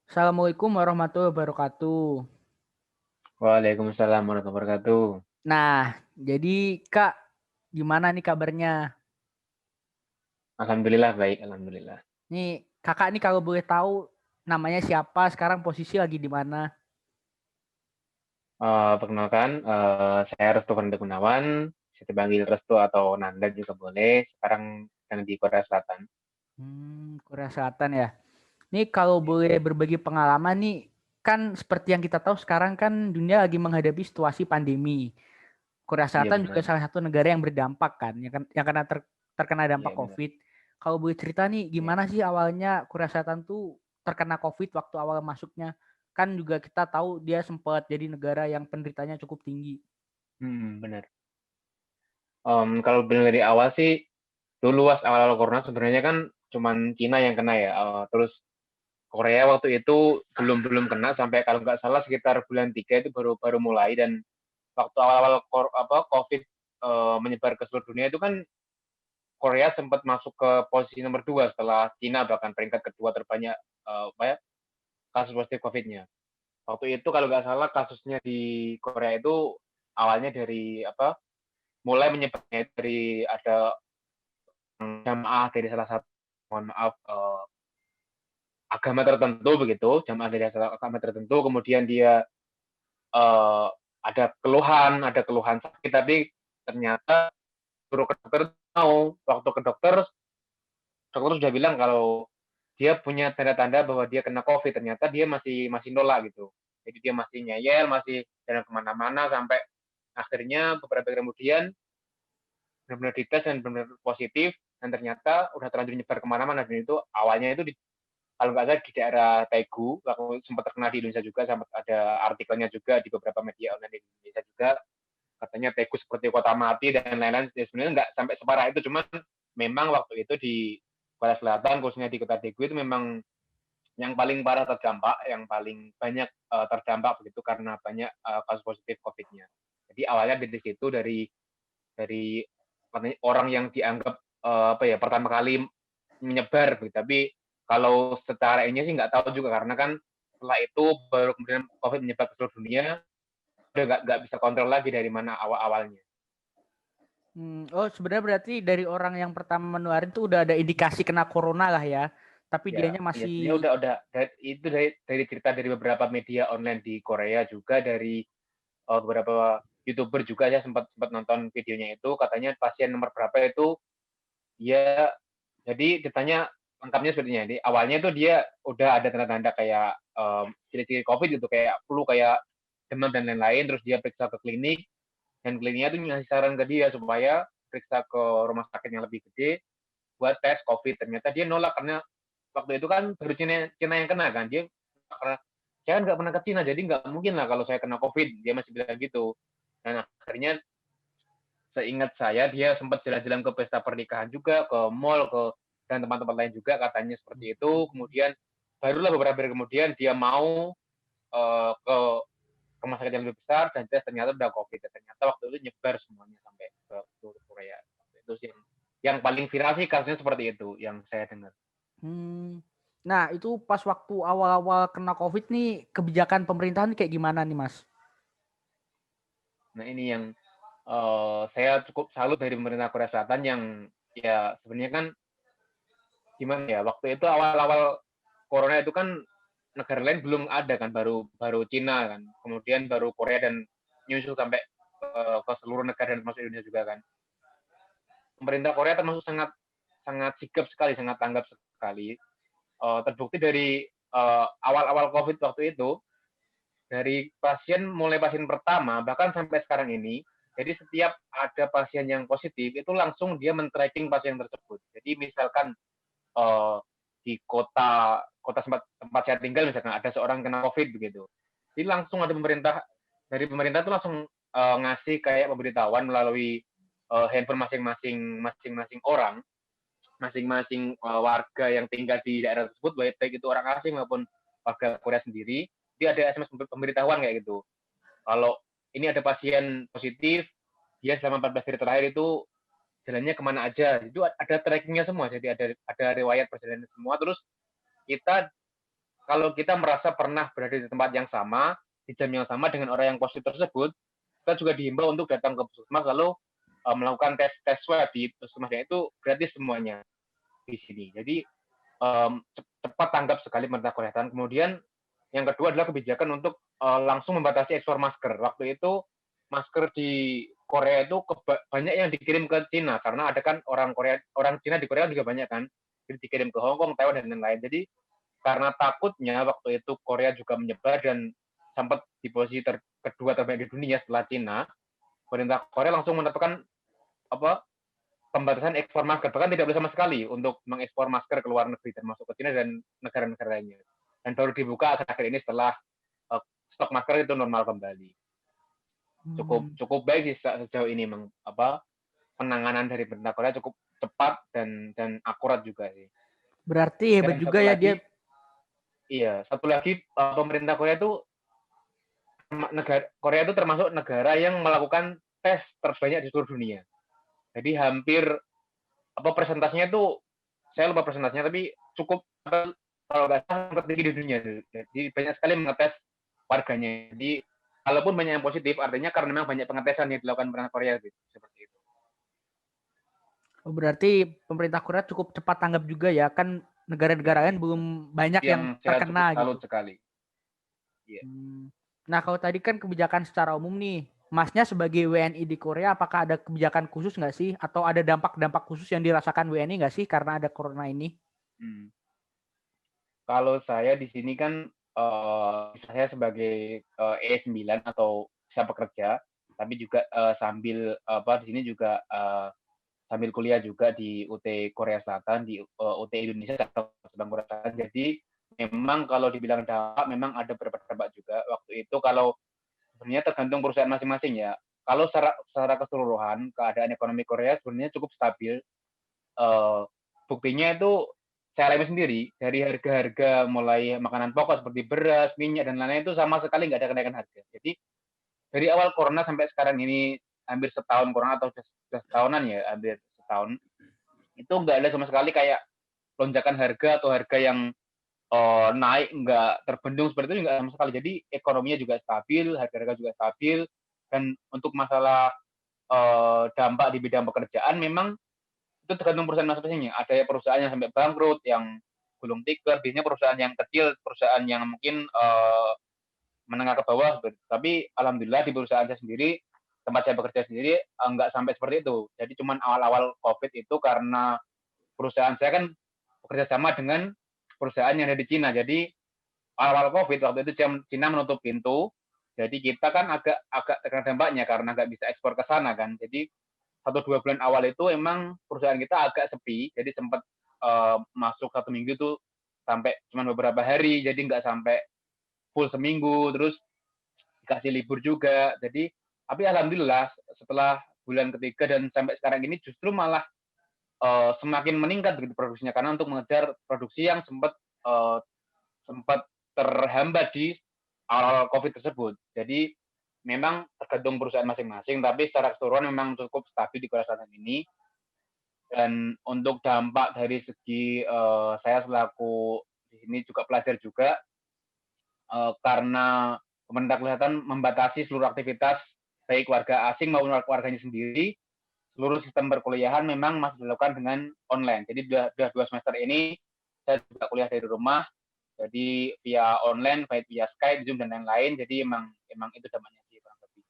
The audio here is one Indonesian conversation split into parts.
Assalamualaikum warahmatullahi wabarakatuh. Waalaikumsalam warahmatullahi wabarakatuh. Nah, jadi Kak, gimana nih kabarnya? Alhamdulillah baik, alhamdulillah. Nih, Kakak nih kalau boleh tahu namanya siapa, sekarang posisi lagi di mana? Perkenalkan, saya Restu Fernando Gunawan. Bisa dipanggil Restu atau Nanda juga boleh. Sekarang sedang di Korea Selatan. Korea Selatan ya. Nih kalau boleh berbagi pengalaman nih, kan seperti yang kita tahu sekarang kan dunia lagi menghadapi situasi pandemi. Korea Iya Selatan juga benar. salah satu negara yang berdampak kan, yang kena terkena dampak Iya benar. COVID. Kalau boleh cerita nih, Iya. gimana sih awalnya Korea Selatan tuh terkena COVID waktu awal masuknya? Kan juga kita tahu dia sempat jadi negara yang penderitanya cukup tinggi. Benar. Kalau benar dari awal sih, dulu luas awal-awal corona sebenarnya kan cuman Cina yang kena ya. Terus Korea waktu itu belum belum kena sampai kalau nggak salah sekitar bulan 3 itu baru baru mulai. Dan waktu awal-awal COVID menyebar ke seluruh dunia itu kan Korea sempat masuk ke posisi nomor 2 setelah Cina, bahkan peringkat kedua terbanyak kasus positif COVID-nya. Waktu itu kalau nggak salah kasusnya di Korea itu awalnya dari mulai menyebarnya dari ada jamaah dari salah satu, mohon maaf, agama tertentu begitu, jamaah dari salah agama tertentu, kemudian dia uh, ada keluhan sakit, tapi ternyata suruh ke dokter, waktu ke dokter sudah bilang kalau dia punya tanda-tanda bahwa dia kena COVID, ternyata dia masih masih nolak gitu. Jadi dia masih ngeyel, masih jalan kemana-mana sampai akhirnya beberapa hari kemudian benar-benar dites dan benar-benar positif, dan ternyata udah terlanjur nyebar kemana-mana. Dan itu awalnya itu kalau nggak salah di daerah Daegu, aku sempat terkenal di Indonesia juga, sempat ada artikelnya juga di beberapa media online di Indonesia juga, katanya Daegu seperti kota mati dan lain-lain. Ya, sebenarnya nggak sampai separah itu, cuman memang waktu itu di Korea Selatan, khususnya di kota Daegu itu memang yang paling parah terdampak, yang paling banyak terdampak begitu karena banyak kasus positif COVID-nya. Jadi awalnya dari situ, dari orang yang dianggap pertama kali menyebar, begitu. Tapi kalau secara ini sih nggak tahu juga, karena kan setelah itu baru kemudian COVID menyebar ke seluruh dunia, udah nggak bisa kontrol lagi dari mana awal-awalnya. Oh, sebenarnya berarti dari orang yang pertama menuarin tuh udah ada indikasi kena corona lah ya. Tapi Ya, dianya ya sebenarnya masih itu dari cerita dari beberapa media online di Korea, juga dari beberapa YouTuber juga. Ya sempat sempat nonton videonya itu, katanya pasien nomor berapa itu dia, jadi ditanya lengkapnya sepertinya. Jadi awalnya itu dia udah ada tanda-tanda kayak ciri-ciri COVID gitu, kayak flu, kayak demam dan lain-lain. Terus dia periksa ke klinik, dan kliniknya tuh ngasih saran ke dia supaya periksa ke rumah sakit yang lebih gede buat tes COVID. Ternyata dia nolak karena waktu itu kan baru Cina yang kena kan. Dia karena saya kan nggak pernah ke Cina, jadi nggak mungkin lah kalau saya kena COVID. Dia masih bilang gitu. Dan akhirnya seingat saya dia sempat jalan-jalan ke pesta pernikahan juga, ke mall, dan tempat-tempat lain juga, katanya seperti itu. Kemudian barulah beberapa hari kemudian dia mau ke rumah sakit yang lebih besar dan tes, ternyata udah COVID. Dan ternyata waktu itu nyebar semuanya sampai ke seluruh Korea. Itu sih yang paling viral sih, kasusnya seperti itu yang saya dengar. hmm. Nah, itu pas waktu awal-awal kena COVID nih kebijakan pemerintahan kayak gimana nih, Mas? Nah ini yang saya cukup salut dari pemerintah Korea Selatan, yang ya sebenarnya kan gimana ya, waktu itu awal-awal corona itu kan negara lain belum ada kan, baru baru Cina kan, kemudian baru Korea, dan nyusul sampai ke seluruh negara dan termasuk Indonesia juga kan. Pemerintah Korea termasuk sangat sangat sigap sekali, sangat tanggap sekali. Terbukti dari awal-awal COVID waktu itu, dari mulai pasien pertama bahkan sampai sekarang ini, jadi setiap ada pasien yang positif itu langsung dia men-tracking pasien tersebut. Jadi misalkan uh, di kota tempat saya tinggal, misalkan ada seorang kena COVID begitu, jadi langsung ada pemerintah itu langsung ngasih kayak pemberitahuan melalui handphone masing-masing orang, masing-masing warga yang tinggal di daerah tersebut, baik itu orang asing maupun warga Korea sendiri. Dia ada SMS pemberitahuan kayak gitu, kalau ini ada pasien positif, dia selama 14 hari terakhir itu jalannya kemana aja, itu ada trackingnya semua. Jadi ada riwayat perjalanan semua. Terus kita kalau kita merasa pernah berada di tempat yang sama, di jam yang sama dengan orang yang positif tersebut, kita juga dihimbau untuk datang ke puskesmas lalu melakukan tes swab di puskesmas, itu gratis semuanya di sini. Jadi cepat tanggap sekali pemerintah Korea Selatan. Kemudian yang kedua adalah kebijakan untuk langsung membatasi ekspor masker. Waktu itu masker di Korea itu banyak yang dikirim ke Cina karena ada kan orang Cina di Korea juga banyak kan, jadi dikirim ke Hong Kong, Taiwan dan lain-lain. Jadi karena takutnya waktu itu Korea juga menyebar dan sempat di posisi kedua terbanyak di dunia setelah Cina, pemerintah Korea langsung menetapkan pembatasan ekspor masker, bahkan tidak boleh sama sekali untuk mengekspor masker ke luar negeri termasuk ke Cina dan negara-negara lainnya. Dan baru dibuka akhir-akhir ini setelah stok masker itu normal kembali. Cukup baik sih sejauh ini penanganan dari pemerintah Korea cukup cepat dan akurat juga sih. Berarti hebat juga ya dia. Iya, satu lagi pemerintah Korea itu termasuk negara yang melakukan tes terbanyak di seluruh dunia. Jadi hampir presentasinya itu saya lupa presentasinya tapi cukup kalau nggak salah tertinggi di dunia. Jadi banyak sekali mengetes warganya. Jadi kalaupun banyak yang positif, artinya karena memang banyak pengetesan yang dilakukan pemerintah Korea gitu, seperti itu. Berarti pemerintah Korea cukup cepat tanggap juga ya, kan negara-negara lain belum banyak yang terkena gitu. Sekali. Yeah. Nah kalau tadi kan kebijakan secara umum nih, Masnya sebagai WNI di Korea, apakah ada kebijakan khusus nggak sih? Atau ada dampak-dampak khusus yang dirasakan WNI nggak sih karena ada corona ini? Kalau saya di sini kan saya sebagai E9 atau saya pekerja, tapi juga sambil di sini juga sambil kuliah juga di UT Korea Selatan, di UT Indonesia atau Korea Selatan. Jadi memang kalau dibilang dampak, memang ada beberapa dampak juga. Waktu itu kalau sebenarnya tergantung perusahaan masing-masing ya. Kalau secara keseluruhan keadaan ekonomi Korea sebenarnya cukup stabil. Buktinya itu saya alami sendiri, dari harga-harga mulai makanan pokok seperti beras, minyak, dan lain-lain itu sama sekali nggak ada kenaikan harga. Jadi dari awal corona sampai sekarang ini hampir setahun corona atau setahunan ya, hampir setahun, itu nggak ada sama sekali kayak lonjakan harga atau harga yang naik nggak terbendung seperti itu, nggak sama sekali. Jadi ekonominya juga stabil, harga-harga juga stabil, dan untuk masalah dampak di bidang pekerjaan memang itu tergantung perusahaan masing-masingnya. Ada perusahaan yang sampai bangkrut, yang gulung tikar, biasanya perusahaan yang kecil, perusahaan yang mungkin menengah ke bawah. Tapi alhamdulillah di perusahaan saya sendiri, tempat saya bekerja sendiri, nggak sampai seperti itu. Jadi cuma awal-awal COVID itu karena perusahaan saya kan bekerja sama dengan perusahaan yang ada di Cina. Jadi awal COVID waktu itu Cina menutup pintu, jadi kita kan agak terkena dampaknya karena nggak bisa ekspor ke sana kan. Jadi 1-2 bulan awal itu emang perusahaan kita agak sepi, jadi sempat masuk 1 minggu itu sampai cuma beberapa hari, jadi nggak sampai full seminggu, terus dikasih libur juga. Jadi tapi alhamdulillah setelah bulan ketiga dan sampai sekarang ini justru malah semakin meningkat begitu produksinya, karena untuk mengejar produksi yang sempat terhambat di awal COVID tersebut. Jadi memang tergantung perusahaan masing-masing, tapi secara keseluruhan memang cukup stabil di Korea Selatan ini. Dan untuk dampak dari segi saya selaku di sini juga pelajar juga, karena pemerintah Korea Selatan membatasi seluruh aktivitas baik warga asing maupun warganya sendiri, seluruh sistem perkuliahan memang masih dilakukan dengan online. Jadi sudah 2 semester ini saya juga kuliah dari rumah, jadi via online, baik via Skype, Zoom dan lain-lain. Jadi emang itu dampaknya sih kurang lebih.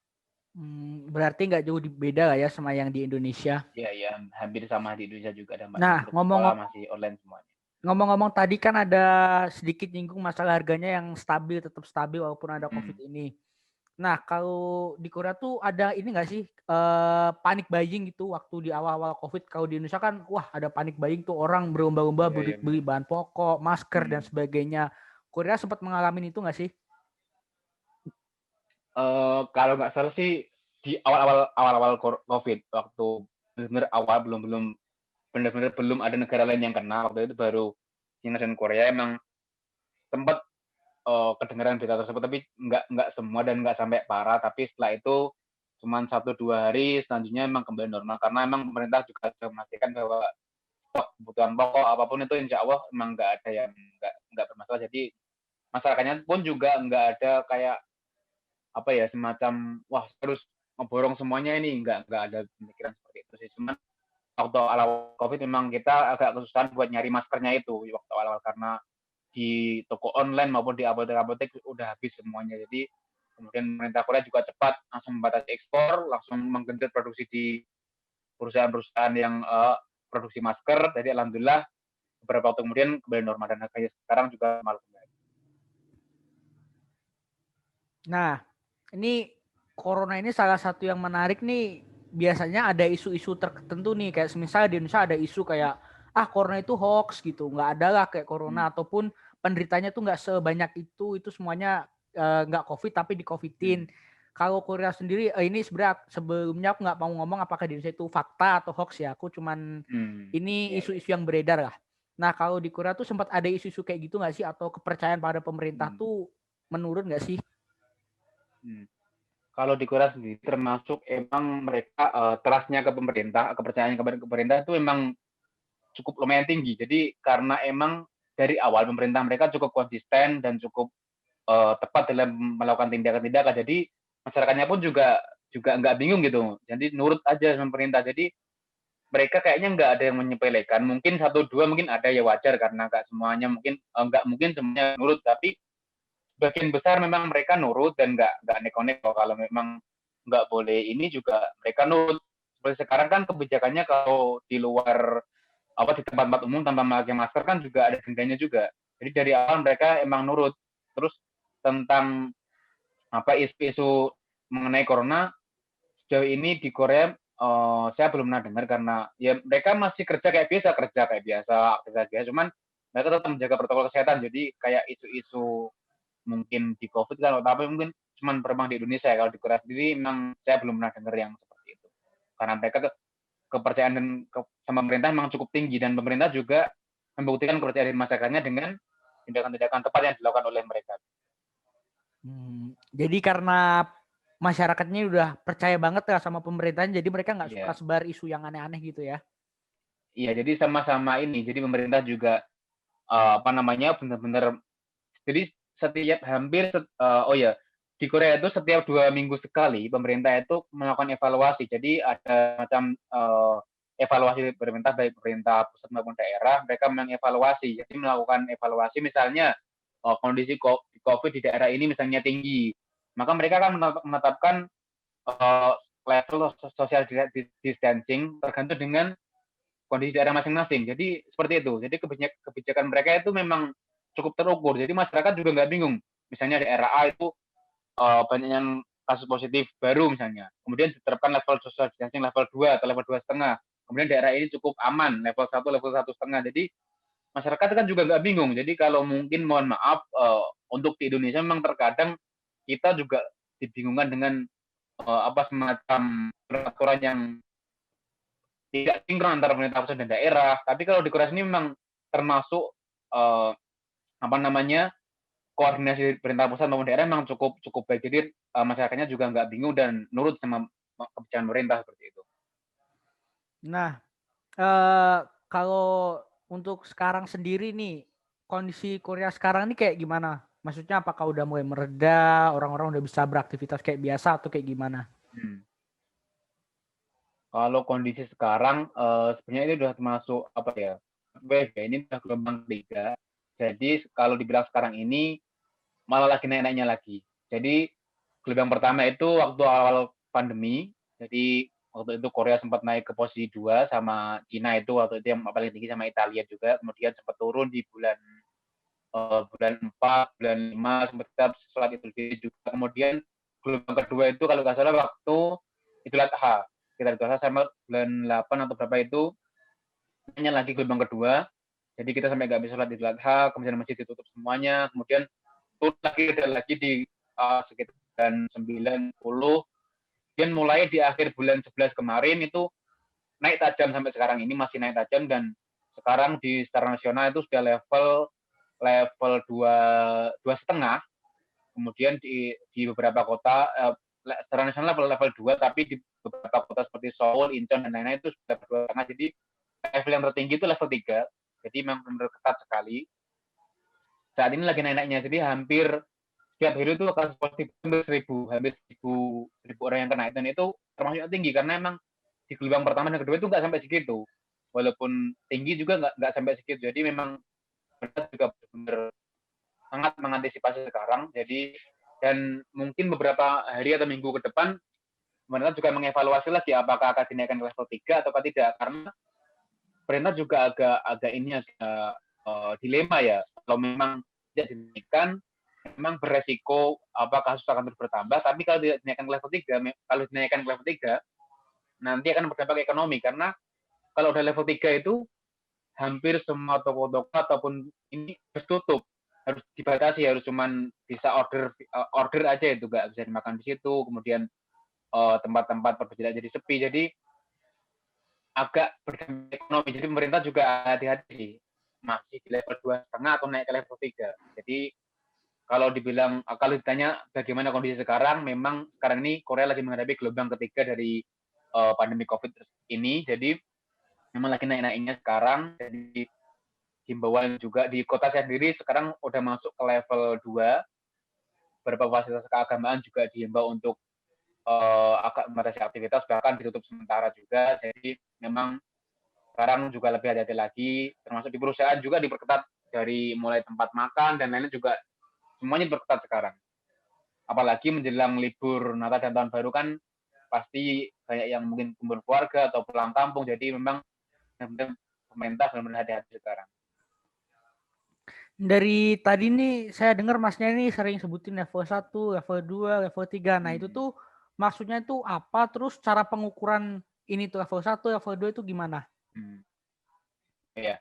Berarti nggak jauh beda lah ya sama yang di Indonesia. Iya, hampir sama di Indonesia juga dampaknya. Nah, sekolah masih online semuanya. Ngomong-ngomong tadi kan ada sedikit nyinggung masalah harganya yang stabil, tetap stabil walaupun ada COVID ini. Nah, kalau di Korea tuh ada ini nggak sih panic buying gitu waktu di awal-awal COVID? Kalau di Indonesia kan, wah ada panic buying tuh, orang berlomba-lomba beli bahan pokok, masker dan sebagainya. Korea sempat mengalami itu nggak sih? Kalau nggak salah sih di awal-awal COVID, waktu benar-benar awal benar-benar belum ada negara lain yang kena, waktu itu baru China dan Korea emang sempat kedengaran berita tersebut, tapi nggak semua dan nggak sampai parah. Tapi setelah itu cuma 1-2 hari selanjutnya memang kembali normal, karena memang pemerintah juga sudah memastikan bahwa stok kebutuhan pokok apapun itu insya Allah memang nggak ada yang nggak bermasalah. Jadi masyarakatnya pun juga nggak ada kayak apa ya, semacam wah harus ngeborong semuanya ini, nggak ada pemikiran seperti itu sih. Cuman waktu awal COVID memang kita agak kesusahan buat nyari maskernya itu waktu awal-awal karena di toko online maupun di apotek-apotek udah habis semuanya. Jadi kemudian pemerintah Korea juga cepat langsung membatasi ekspor, langsung menggenjot produksi di perusahaan-perusahaan yang produksi masker. Jadi alhamdulillah beberapa waktu kemudian kembali normal dan harganya sekarang juga malah kembali. Nah, ini corona ini salah satu yang menarik nih. Biasanya ada isu-isu tertentu nih, kayak misalnya di Indonesia ada isu kayak corona itu hoax gitu, nggak ada lah kayak corona, ataupun penderitanya tuh nggak sebanyak itu semuanya nggak COVID tapi di COVIDin. Kalau Korea sendiri ini sebenarnya sebelumnya aku nggak mau ngomong apakah di Indonesia itu fakta atau hoax ya, aku cuman ini isu-isu yang beredar lah. Nah kalau di Korea tuh sempat ada isu-isu kayak gitu nggak sih, atau kepercayaan pada pemerintah tuh menurun nggak sih? Kalau di Korea sendiri termasuk emang mereka trust-nya ke pemerintah, kepercayaan kepada pemerintah itu memang cukup lumayan tinggi. Jadi karena emang dari awal pemerintah mereka cukup konsisten dan cukup tepat dalam melakukan tindakan-tindakan. Jadi masyarakatnya pun juga nggak bingung gitu. Jadi nurut aja sama pemerintah. Jadi mereka kayaknya nggak ada yang menyepelekan. Mungkin satu dua mungkin ada ya wajar karena nggak semuanya mungkin nggak mungkin semuanya nurut, tapi sebagian besar memang mereka nurut dan nggak neko-neko. Kalau memang nggak boleh ini juga mereka nurut. Seperti sekarang kan kebijakannya kalau di luar di tempat-tempat umum tanpa memakai masker kan juga ada dendanya juga. Jadi dari awal mereka emang nurut. Terus tentang isu-isu mengenai corona sejauh ini di Korea saya belum pernah dengar karena ya mereka masih kerja kayak biasa, aktivitas biasa. Cuman mereka tetap menjaga protokol kesehatan. Jadi kayak isu-isu mungkin di COVID kan, tapi mungkin cuman berkembang di Indonesia ya. Kalau di Korea sendiri memang saya belum pernah dengar yang seperti itu. Karena mereka kepercayaan dan sama pemerintah memang cukup tinggi dan pemerintah juga membuktikan kepercayaan masyarakatnya dengan tindakan-tindakan tepat yang dilakukan oleh mereka. Jadi karena masyarakatnya udah percaya banget ya sama pemerintahan, jadi mereka nggak suka sebar isu yang aneh-aneh gitu ya? Iya, jadi sama-sama ini. Jadi pemerintah juga benar-benar. Jadi setiap hampir di Korea itu setiap 2 minggu sekali pemerintah itu melakukan evaluasi. Jadi ada macam evaluasi pemerintah, baik pemerintah pusat maupun daerah, mereka mengevaluasi. Jadi melakukan evaluasi misalnya kondisi COVID di daerah ini misalnya tinggi, maka mereka akan menetapkan level social distancing tergantung dengan kondisi daerah masing-masing. Jadi seperti itu. Jadi kebijakan mereka itu memang cukup terukur. Jadi masyarakat juga nggak bingung. Misalnya daerah A itu banyak yang kasus positif baru misalnya. Kemudian diterapkan level social distancing level 2 atau level 2,5. Kemudian daerah ini cukup aman, level 1, level 1,5. Jadi masyarakat kan juga nggak bingung. Jadi kalau mungkin mohon maaf untuk di Indonesia memang terkadang kita juga dibingungkan dengan semacam peraturan yang tidak sinkron antara pemerintah pusat dan daerah. Tapi kalau di Korea ini memang termasuk koordinasi pemerintah pusat maupun daerah memang cukup baik. Jadi masyarakatnya juga nggak bingung dan nurut sama kebijakan pemerintah seperti itu. Nah, kalau untuk sekarang sendiri nih, kondisi Korea sekarang ini kayak gimana? Maksudnya apakah udah mulai mereda, orang-orang udah bisa beraktivitas kayak biasa atau kayak gimana? Kalau kondisi sekarang sebenarnya ini sudah termasuk ini sudah gelombang 3. Jadi kalau dibilang sekarang ini malah lagi naik-naiknya lagi. Jadi gelombang pertama itu waktu awal pandemi. Jadi waktu itu Korea sempat naik ke posisi 2 sama Cina itu waktu itu yang paling tinggi sama Italia juga. Kemudian sempat turun di bulan 4, bulan 5 sempat sholat Idul Fitri juga. Kemudian gelombang kedua itu kalau nggak salah waktu Idul Adha. Kita Idul Adha sama bulan 8 atau berapa itu hanya lagi gelombang kedua. Jadi kita sampai nggak bisa sholat Idul Adha, kemudian masjid ditutup semuanya. Kemudian turun lagi di sekitar bulan 90. Kemudian mulai di akhir bulan 11 kemarin itu naik tajam sampai sekarang ini masih naik tajam dan sekarang di secara nasional itu sudah level 2,5. Kemudian di beberapa kota secara nasional level 2, tapi di beberapa kota seperti Seoul, Incheon dan lain-lain itu sudah 2,5. Jadi level yang tertinggi itu level 3. Jadi memang benar ketat sekali. saat ini lagi naik-naiknya. Jadi hampir setiap hari itu kasus positif hampir 1.000 orang yang kena, dan itu termasuk tinggi karena emang di gelombang pertama dan kedua itu nggak sampai segitu. Walaupun tinggi juga nggak sampai segitu. Jadi memang benar juga benar sangat mengantisipasi sekarang. Jadi dan mungkin beberapa hari atau minggu ke depan pemerintah juga mengevaluasi lagi apakah akan dinaikkan ke level 3 atau tidak, karena pemerintah juga agak dilema ya. Kalau memang tidak dinaikkan, memang beresiko kasus akan terus bertambah. Tapi kalau tidak dinaikkan ke level 3, kalau dinaikkan ke level 3 nanti akan berdampak ekonomi, karena kalau udah level 3 itu hampir semua toko-toko ataupun ini harus tutup, harus dibatasi, harus cuman bisa order aja, itu nggak bisa dimakan di situ. Kemudian tempat-tempat perbelanjaan jadi sepi, jadi agak berdampak ekonomi. Jadi pemerintah juga hati-hati masih di level 2,5 atau naik ke level 3. Jadi kalau ditanya bagaimana kondisi sekarang, memang sekarang ini Korea lagi menghadapi gelombang ketiga dari pandemi COVID ini. Jadi memang lagi naik-naiknya sekarang. Jadi himbauan juga di kota saya sendiri sekarang udah masuk ke level 2. Beberapa fasilitas keagamaan juga dihimbau untuk agak membatasi aktivitas, bahkan ditutup sementara juga. Jadi memang sekarang juga lebih hati-hati lagi, termasuk di perusahaan juga diperketat, dari mulai tempat makan dan lainnya juga semuanya diperketat sekarang. Apalagi menjelang libur Natal dan Tahun Baru kan pasti banyak yang mungkin kumpul keluarga atau pulang kampung. Jadi memang pemerintah benar-benar hati-hati sekarang. Dari tadi nih saya dengar Masnya ini sering sebutin level 1, level 2, level 3. Nah, itu tuh maksudnya itu apa? Terus cara pengukuran ini tuh level 1, level 2 itu gimana? Ya.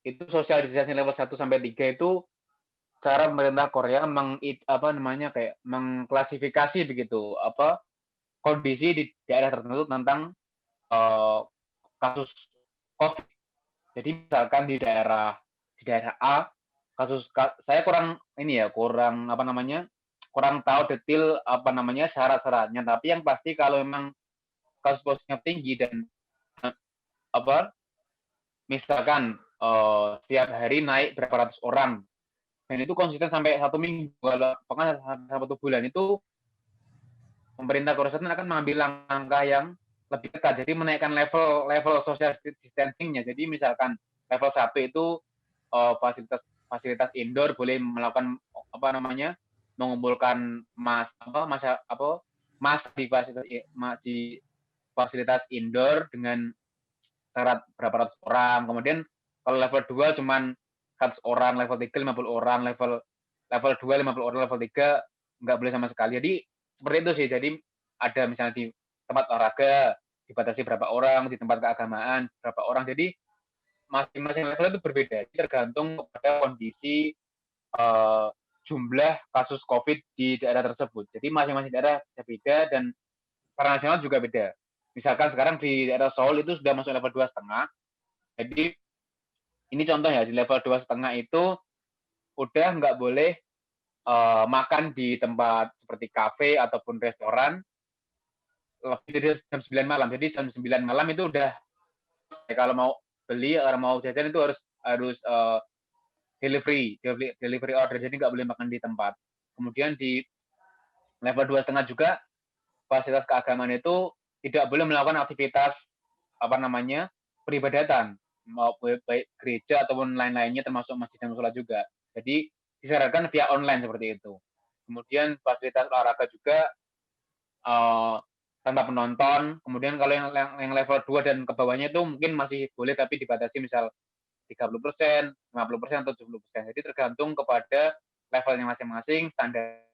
Itu social distancing level 1 sampai 3 itu cara pemerintah Korea mengklasifikasi begitu kondisi di daerah tertentu tentang kasus COVID. Jadi misalkan di daerah A saya kurang tahu detail syarat-syaratnya, tapi yang pasti kalau memang kasus positifnya tinggi dan misalkan setiap hari naik berapa ratus orang dan itu konsisten sampai 1 minggu, bahkan sampai 1 bulan, itu pemerintah Korea Selatan akan mengambil langkah yang lebih ketat. Jadi menaikkan level social distancing-nya. Jadi misalkan level 1 itu fasilitas indoor boleh melakukan mengumpulkan di fasilitas indoor dengan syarat berapa ratus orang. Kemudian kalau level 2 cuman 100 orang, level 3 50 orang, level 2 50 orang, level 3 nggak boleh sama sekali. Jadi seperti itu sih. Jadi ada misalnya di tempat olahraga dibatasi berapa orang, di tempat keagamaan berapa orang. Jadi masing-masing level itu berbeda. Jadi tergantung pada kondisi jumlah kasus COVID di daerah tersebut. Jadi masing-masing daerah beda dan secara nasional juga beda. Misalkan sekarang di daerah Seoul itu sudah masuk level 2,5. Jadi ini contoh ya, di level 2,5 itu udah nggak boleh makan di tempat seperti kafe ataupun restoran lebih dari jam 9 malam. Jadi jam 9 malam itu udah kalau mau beli atau mau jajan itu harus delivery order. Jadi nggak boleh makan di tempat. Kemudian di level 2,5 juga fasilitas keagamaan itu tidak boleh melakukan aktivitas peribadatan, mau baik gereja ataupun lain-lainnya, termasuk masjid dan musola juga. Jadi disarankan via online seperti itu. Kemudian fasilitas olahraga juga tanpa penonton. Kemudian kalau yang level 2 dan ke bawahnya itu mungkin masih boleh, tapi dibatasi misal 30%, 50% atau 70%. Jadi tergantung kepada levelnya masing-masing, standar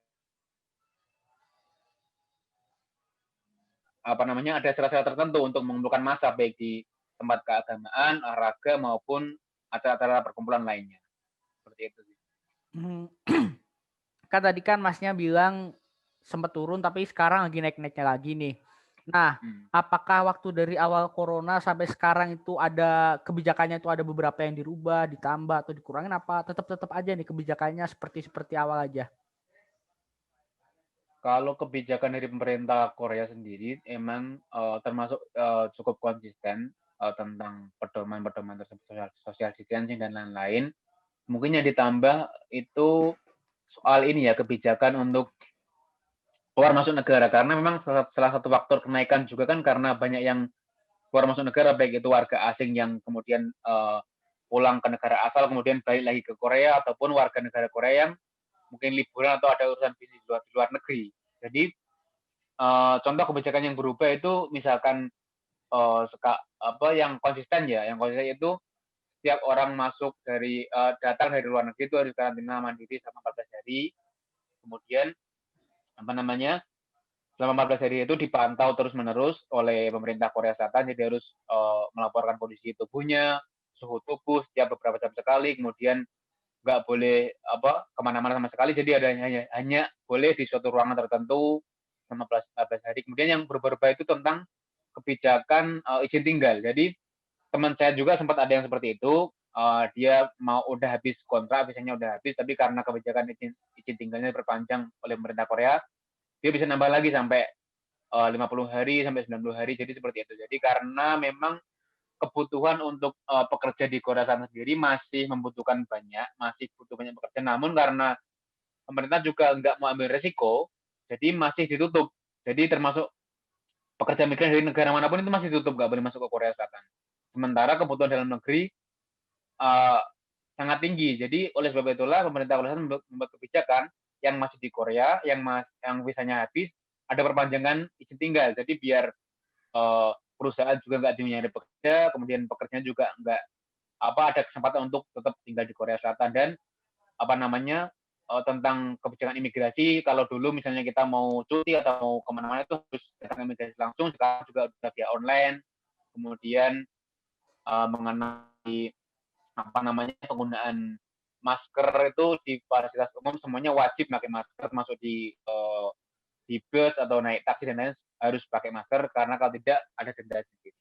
ada syarat-syarat tertentu untuk mengumpulkan massa baik di tempat keagamaan, olahraga maupun acara-acara perkumpulan lainnya. Seperti itu sih. Kan tadi kan Masnya bilang sempat turun tapi sekarang lagi naik-naiknya lagi nih. Nah, apakah waktu dari awal corona sampai sekarang itu ada kebijakannya itu ada beberapa yang dirubah, ditambah atau dikurangin, apa tetap aja nih kebijakannya seperti awal aja? Kalau kebijakan dari pemerintah Korea sendiri emang termasuk cukup konsisten tentang pedoman-pedoman tersebut, social distancing dan lain-lain. Mungkin yang ditambah itu soal ini ya, kebijakan untuk keluar masuk negara. Karena memang salah satu faktor kenaikan juga kan karena banyak yang keluar masuk negara, baik itu warga asing yang kemudian pulang ke negara asal, kemudian balik lagi ke Korea, ataupun warga negara Korea yang mungkin liburan atau ada urusan bisnis di luar negeri. Jadi contoh kebijakan yang berubah itu misalkan yang konsisten ya, yang konsisten itu setiap orang masuk dari datang dari luar negeri itu harus karantina mandiri selama 14 hari. Kemudian apa namanya, selama 14 hari itu dipantau terus-menerus oleh pemerintah Korea Selatan, jadi harus melaporkan kondisi tubuhnya, suhu tubuh setiap beberapa jam sekali, kemudian nggak boleh kemana-mana sama sekali, jadi ada hanya boleh di suatu ruangan tertentu selama 14 hari. Kemudian yang berubah-ubah itu tentang kebijakan izin tinggal. Jadi teman saya juga sempat ada yang seperti itu, dia udah habis kontrak, visanya udah habis, tapi karena kebijakan izin tinggalnya diperpanjang oleh pemerintah Korea, dia bisa nambah lagi sampai 50 hari sampai 90 hari, jadi seperti itu. Jadi karena memang kebutuhan untuk pekerja di Korea Selatan sendiri masih membutuhkan masih butuh banyak pekerja, namun karena pemerintah juga nggak mau ambil resiko, jadi masih ditutup. Jadi termasuk pekerja migran dari negara manapun itu masih ditutup, nggak boleh masuk ke Korea Selatan. Sementara kebutuhan dalam negeri uh, sangat tinggi. Jadi oleh sebab itulah pemerintah Korea Selatan membuat kebijakan yang masih di Korea, yang visanya habis, ada perpanjangan izin tinggal. Jadi biar perusahaan juga nggak nyari pekerja, kemudian pekerjanya juga nggak ada kesempatan untuk tetap tinggal di Korea Selatan. Dan tentang kebijakan imigrasi, kalau dulu misalnya kita mau cuti atau mau kemana-mana itu harus datang imigrasi langsung, sekarang juga sudah via online. Kemudian mengenai penggunaan masker itu di fasilitas umum semuanya wajib pakai masker, termasuk di bus atau naik taksi dan lain harus pakai masker, karena kalau tidak ada denda sedikit.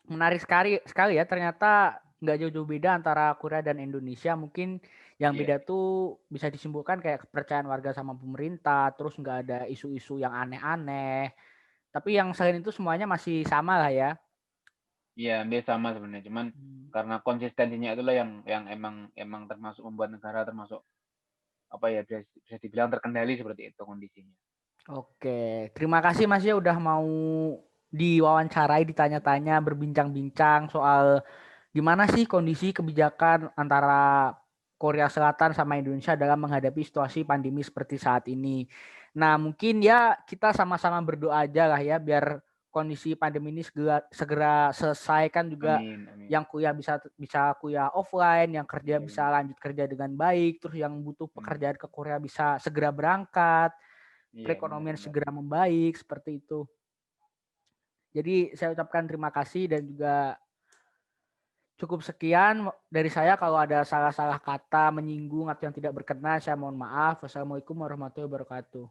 Menarik sekali ya, ternyata nggak jauh-jauh beda antara Korea dan Indonesia. Mungkin yang beda tuh bisa disimpulkan kayak kepercayaan warga sama pemerintah, terus nggak ada isu-isu yang aneh-aneh. Tapi yang selain itu semuanya masih sama lah ya. Iya, dia sama sebenarnya, cuman karena konsistensinya itulah yang emang termasuk membuat negara termasuk bisa dibilang terkendali seperti itu kondisinya. Oke, terima kasih Mas ya udah mau diwawancarai, ditanya-tanya, berbincang-bincang soal gimana sih kondisi kebijakan antara Korea Selatan sama Indonesia dalam menghadapi situasi pandemi seperti saat ini. Nah, mungkin ya kita sama-sama berdoa aja lah ya biar kondisi pandemi ini segera selesai, kan juga Amin, amin. yang kuliah bisa kuliah offline, yang kerja bisa lanjut kerja dengan baik, terus yang butuh pekerjaan ke Korea bisa segera berangkat, perekonomian segera membaik, seperti itu. Jadi saya ucapkan terima kasih dan juga cukup sekian dari saya. Kalau ada salah-salah kata, menyinggung atau yang tidak berkenan, saya mohon maaf. Wassalamualaikum warahmatullahi wabarakatuh.